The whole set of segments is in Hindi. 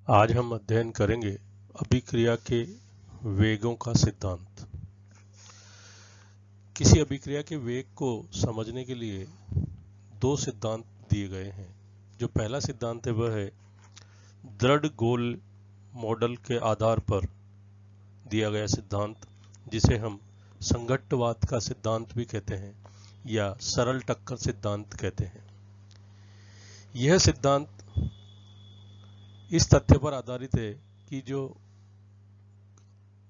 आज हम अध्ययन करेंगे अभिक्रिया के वेगों का सिद्धांत। किसी अभिक्रिया के वेग को समझने के लिए दो सिद्धांत दिए गए हैं। जो पहला सिद्धांत है वह है दृढ़ गोल मॉडल के आधार पर दिया गया सिद्धांत, जिसे हम संघट्टवाद का सिद्धांत भी कहते हैं या सरल टक्कर सिद्धांत कहते हैं। यह सिद्धांत इस तथ्य पर आधारित है कि जो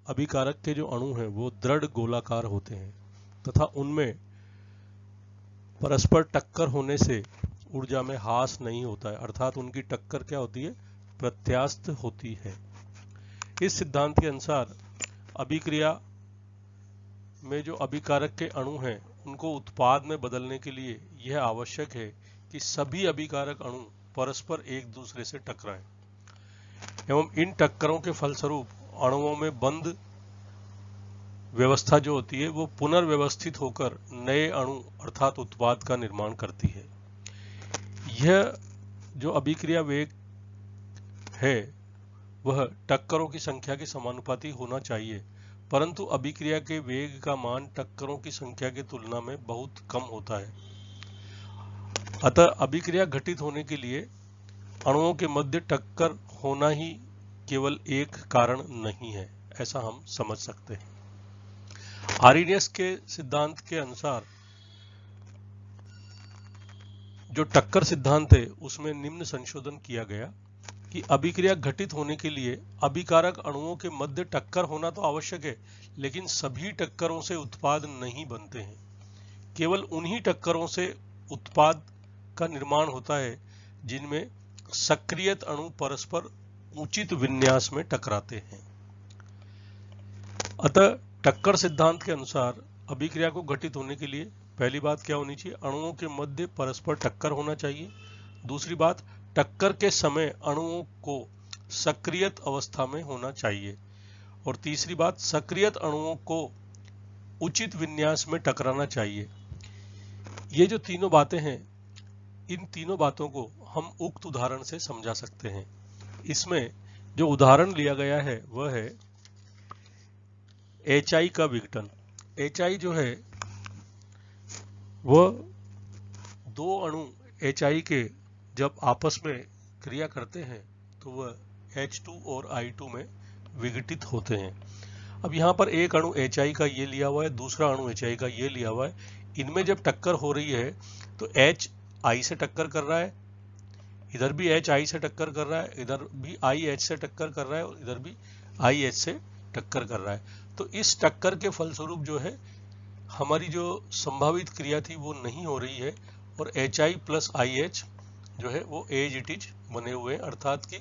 अभिकारक के जो अणु हैं वो दृढ़ गोलाकार होते हैं तथा उनमें परस्पर टक्कर होने से ऊर्जा में ह्रास नहीं होता है, अर्थात उनकी टक्कर क्या होती है, प्रत्यास्थ होती है। इस सिद्धांत के अनुसार अभिक्रिया में जो अभिकारक के अणु हैं उनको उत्पाद में बदलने के लिए यह आवश्यक है कि सभी अभिकारक अणु परस्पर एक दूसरे से टकराएं एवं इन टक्करों के फलस्वरूप अणुओं में बंद व्यवस्था जो होती है वो पुनर्व्यवस्थित होकर नए अणु अर्थात उत्पाद का निर्माण करती है। यह जो अभिक्रिया वेग है वह टक्करों की संख्या के समानुपाती होना चाहिए, परंतु अभिक्रिया के वेग का मान टक्करों की संख्या की तुलना में बहुत कम होता है। अतः अभिक्रिया घटित होने के लिए अणुओं के मध्य टक्कर होना ही केवल एक कारण नहीं है, ऐसा हम समझ सकते हैं। आर्रीनियस के सिद्धांत के अनुसार जो टक्कर सिद्धांत है उसमें निम्न संशोधन किया गया कि अभिक्रिया घटित होने के लिए अभिकारक अणुओं के मध्य टक्कर होना तो आवश्यक है, लेकिन सभी टक्करों से उत्पाद नहीं बनते हैं। केवल उन्हीं टक्करों से उत्पाद का निर्माण होता है जिनमें सक्रियत अणु परस्पर उचित विन्यास में टकराते हैं। अतः टक्कर सिद्धांत के अनुसार अभिक्रिया को घटित होने के लिए पहली बात क्या होनी चाहिए, अणुओं के मध्य परस्पर टक्कर होना चाहिए। दूसरी बात, टक्कर के समय अणुओं को सक्रियत अवस्था में होना चाहिए। और तीसरी बात, सक्रियत अणुओं को उचित विन्यास में टकराना चाहिए। ये जो तीनों बातें हैं, इन तीनों बातों को हम उक्त उदाहरण से समझा सकते हैं। इसमें जो उदाहरण लिया गया है वह है HI का विघटन। HI जो है वह दो अणु HI के जब आपस में क्रिया करते हैं तो वह H2 और I2 में विघटित होते हैं। अब यहाँ पर एक अणु HI का ये लिया हुआ है, दूसरा अणु HI का ये लिया हुआ है। इनमें जब टक्कर हो रही है तो H I से टक्कर कर रहा है, इधर भी H I से टक्कर कर रहा है, इधर भी I H से टक्कर कर रहा है और इधर भी I H से टक्कर कर रहा है। तो इस टक्कर के फलस्वरूप जो है हमारी जो संभावित क्रिया थी वो नहीं हो रही है और HI प्लस IH जो है वो एज इट इज बने हुए हैं, अर्थात कि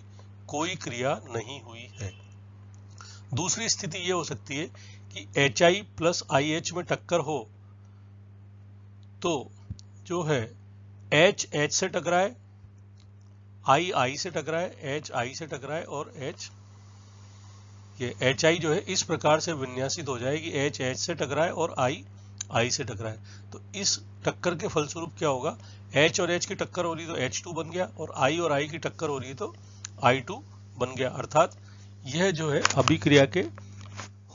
कोई क्रिया नहीं हुई है। दूसरी स्थिति ये हो सकती है कि HI प्लस IH में टक्कर हो तो जो है H H से टकराए, I से टकराए, H I से टकराए और ये HI जो है इस प्रकार से विन्यासित हो जाए कि H H से टकराए और I से टकराए। तो इस टक्कर के फलस्वरूप क्या होगा, H और H की टक्कर हो रही तो H2 बन गया और I और I की टक्कर हो रही तो I2 बन गया, अर्थात यह जो है अभिक्रिया के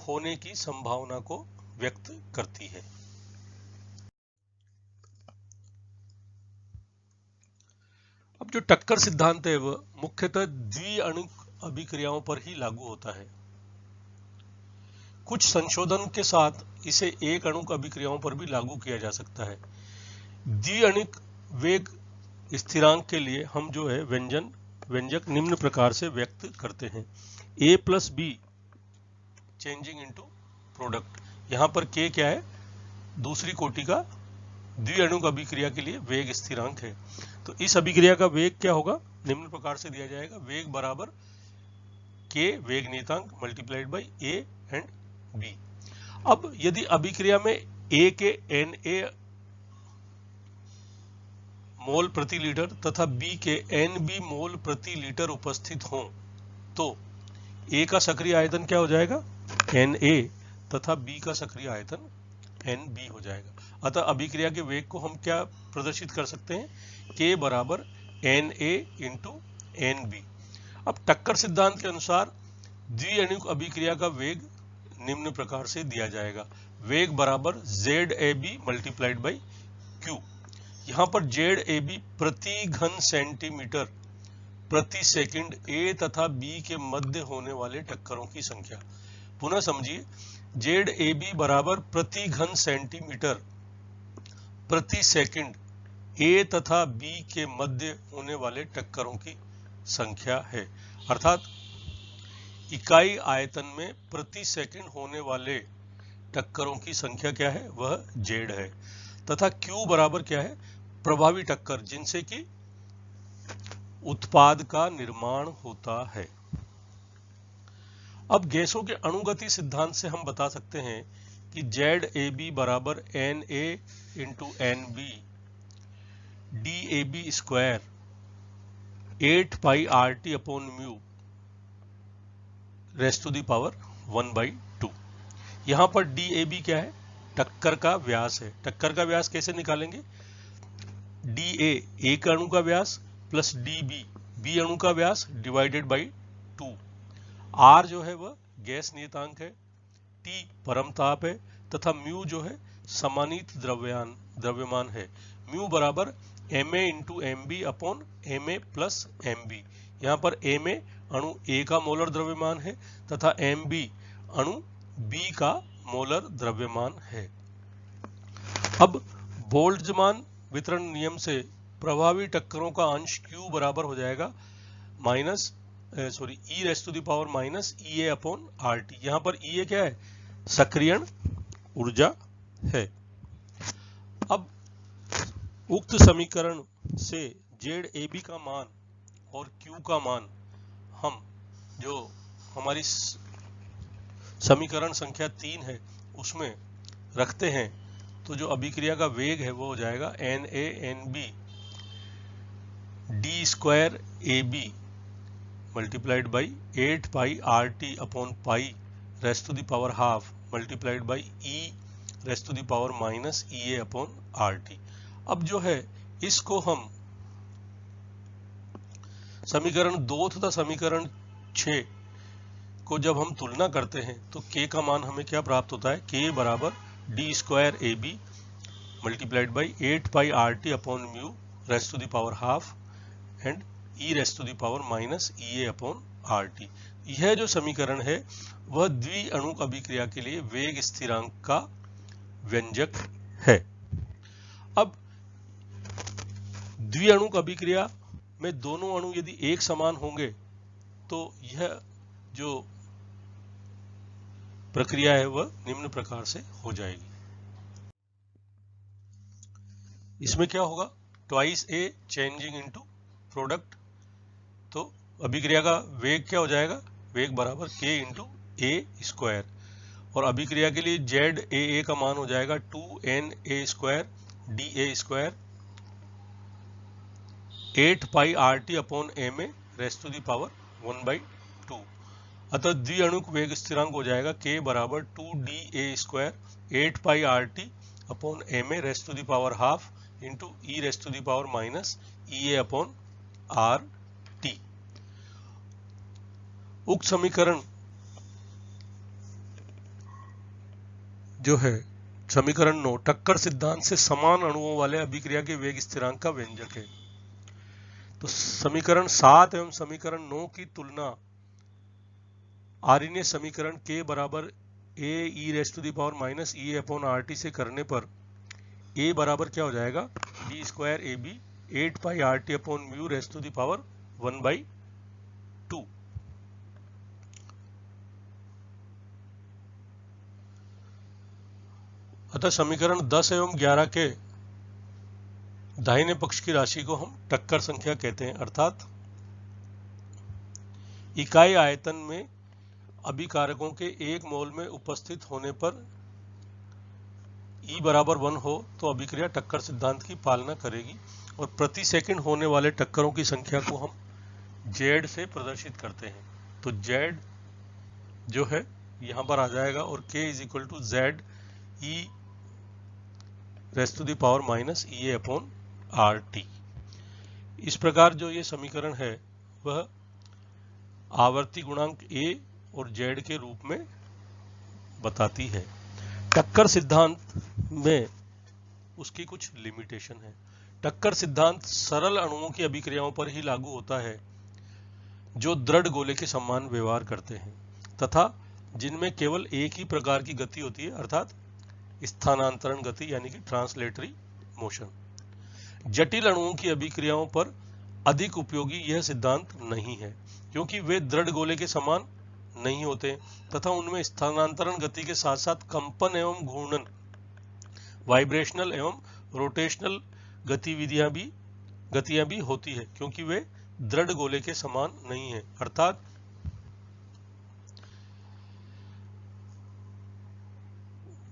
होने की संभावना को व्यक्त करती है। अब जो टक्कर सिद्धांत है वह मुख्यतः द्विअणुक अभिक्रियाओं पर ही लागू होता है। कुछ संशोधन के साथ इसे एक अणुक अभिक्रियाओं पर भी लागू किया जा सकता है। द्विअणुक वेग स्थिरांक के लिए हम जो है व्यंजक निम्न प्रकार से व्यक्त करते हैं, A plus be changing into product. यहाँ पर K क्या है, दूसरी कोटि का द्विअणुक अभिक्रिया के लिए वेग स्थिरांक है। तो इस अभिक्रिया का वेग क्या होगा, निम्न प्रकार से दिया जाएगा, वेग बराबर K वेग नियतांक multiplied by A and B। अब यदि अभिक्रिया में A के Na मोल प्रति लीटर तथा B के Nb मोल प्रति लीटर उपस्थित हों तो A का सक्रिय आयतन क्या हो जाएगा, Na, तथा B का सक्रिय आयतन Nb हो जाएगा। अतः अभिक्रिया के वेग को हम क्या प्रदर्शित कर सकते हैं, K बराबर Na इंटू Nb। अब टक्कर सिद्धांत के अनुसार द्विअणुक अभिक्रिया का वेग निम्न प्रकार से दिया जाएगा, वेग बराबर ZAB मल्टीप्लाइड बाई Q। यहाँ पर ZAB प्रति घन सेंटीमीटर प्रति सेकंड A तथा B के मध्य होने वाले टक्करों की संख्या। पुनः समझिए, ZAB बराबर प्रति घन सेंटीमीटर प्रति सेकंड A तथा B के मध्य होने वाले टक्करों की संख्या है, अर्थात इकाई आयतन में प्रति सेकंड होने वाले टक्करों की संख्या क्या है, वह Z है, तथा Q बराबर क्या है, प्रभावी टक्कर जिनसे कि उत्पाद का निर्माण होता है। अब गैसों के अणुगति सिद्धांत से हम बता सकते हैं कि ZAB बराबर NA into NB DAB square 8 pi RT upon mu raised to the power 1/2। यहां पर DAB क्या है, टक्कर का व्यास है। टक्कर का व्यास कैसे निकालेंगे, DA एक अणु का व्यास प्लस DB बी अणु का व्यास डिवाइडेड बाई 2। R जो है वह गैस नियतांक है, T परम ताप है तथा म्यू जो है समानीत द्रव्यमान है। म्यू बराबर Ma into MB upon Ma plus MB। यहाँ पर Ma अणु A का मोलर द्रव्यमान है तथा MB अणु B का मोलर द्रव्यमान है। अब बोल्ट्जमान वितरण नियम से प्रभावी टक्करों का अंश Q बराबर हो जाएगा E raised to the power minus EA upon RT। यहाँ पर EA क्या है, सक्रियण ऊर्जा है। अब उक्त समीकरण से ZAB का मान और Q का मान हम जो हमारी समीकरण संख्या 3 है उसमें रखते हैं, तो जो अभिक्रिया का वेग है वो हो जाएगा NA/NB D square AB multiplied by 8 pi RT upon pi raised to the power half multiplied by E raised to the power minus EA upon RT। अब जो है इसको हम समीकरण 2 तथा समीकरण 6 को जब हम तुलना करते हैं तो K का मान हमें क्या प्राप्त होता है, K बराबर D square AB multiplied by 8 pi RT upon mu raised to the power half and E raised to the power minus EA upon RT। यह जो समीकरण है वह द्विअणुक अभिक्रिया के लिए वेग स्थिरांक का व्यंजक है। अब द्विअणुक अभिक्रिया में दोनों अणु यदि एक समान होंगे तो यह जो प्रक्रिया है वह निम्न प्रकार से हो जाएगी। इसमें क्या होगा, twice A changing into product, तो अभिक्रिया का वेग क्या हो जाएगा, वेग बराबर K इंटू A स्क्वायर, और अभिक्रिया के लिए ZAA का मान हो जाएगा 2NA square DA square 8 pi RT upon Ma raised to the power 1/2। अतः द्विअणुक वेग स्थिरांक हो जाएगा K बराबर 2DA square 8 pi RT upon Ma raised to the power half into E raised to the power minus EA upon RT। उक्त समीकरण जो है समीकरण 9 टक्कर सिद्धांत से समान अणुओं वाले अभिक्रिया के वेग स्थिरांक का व्यंजक है। तो समीकरण 7 एवं समीकरण 9 की तुलना आर्यन समीकरण K बराबर A E raised to the power minus EA upon RT से करने पर A बराबर क्या हो जाएगा, D square AB 8 pi RT upon mu raised to the power 1/2। अतः समीकरण 10 एवं 11 के दाहिने पक्ष की राशि को हम टक्कर संख्या कहते हैं, अर्थात इकाई आयतन में अभिकारकों के 1 मोल में उपस्थित होने पर E बराबर 1 हो तो अभिक्रिया टक्कर सिद्धांत की पालना करेगी, और प्रति सेकंड होने वाले टक्करों की संख्या को हम Z से प्रदर्शित करते हैं। तो Z जो है यहां पर आ जाएगा और K is equal to Z E raised to the power minus EA upon RT। इस प्रकार जो ये समीकरण है वह आवर्ती गुणांक a और z के रूप में बताती है। टक्कर सिद्धांत में उसकी कुछ लिमिटेशन है। टक्कर सिद्धांत सरल अणुओं की अभिक्रियाओं पर ही लागू होता है जो दृढ़ गोले के समान व्यवहार करते हैं तथा जिनमें केवल एक ही प्रकार की गति होती है, अर्थात स्थानांतरण गति यानी कि ट्रांसलेटरी मोशन। जटिल अणुओं की अभिक्रियाओं पर अधिक उपयोगी यह सिद्धांत नहीं है क्योंकि वे दृढ़ गोले के समान नहीं होते तथा उनमें स्थानांतरण गति के साथ साथ कंपन एवं घूर्णन, वाइब्रेशनल एवं रोटेशनल गतियां भी होती है क्योंकि वे दृढ़ गोले के समान नहीं है, अर्थात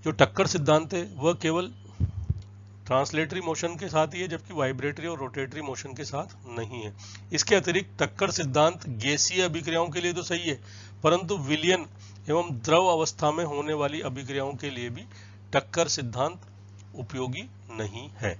जो टक्कर सिद्धांत है वह केवल ट्रांसलेटरी मोशन के साथ ही है जबकि वाइब्रेटरी और रोटेटरी मोशन के साथ नहीं है। इसके अतिरिक्त टक्कर सिद्धांत गैसीय अभिक्रियाओं के लिए तो सही है, परंतु विलयन एवं द्रव अवस्था में होने वाली अभिक्रियाओं के लिए भी टक्कर सिद्धांत उपयोगी नहीं है।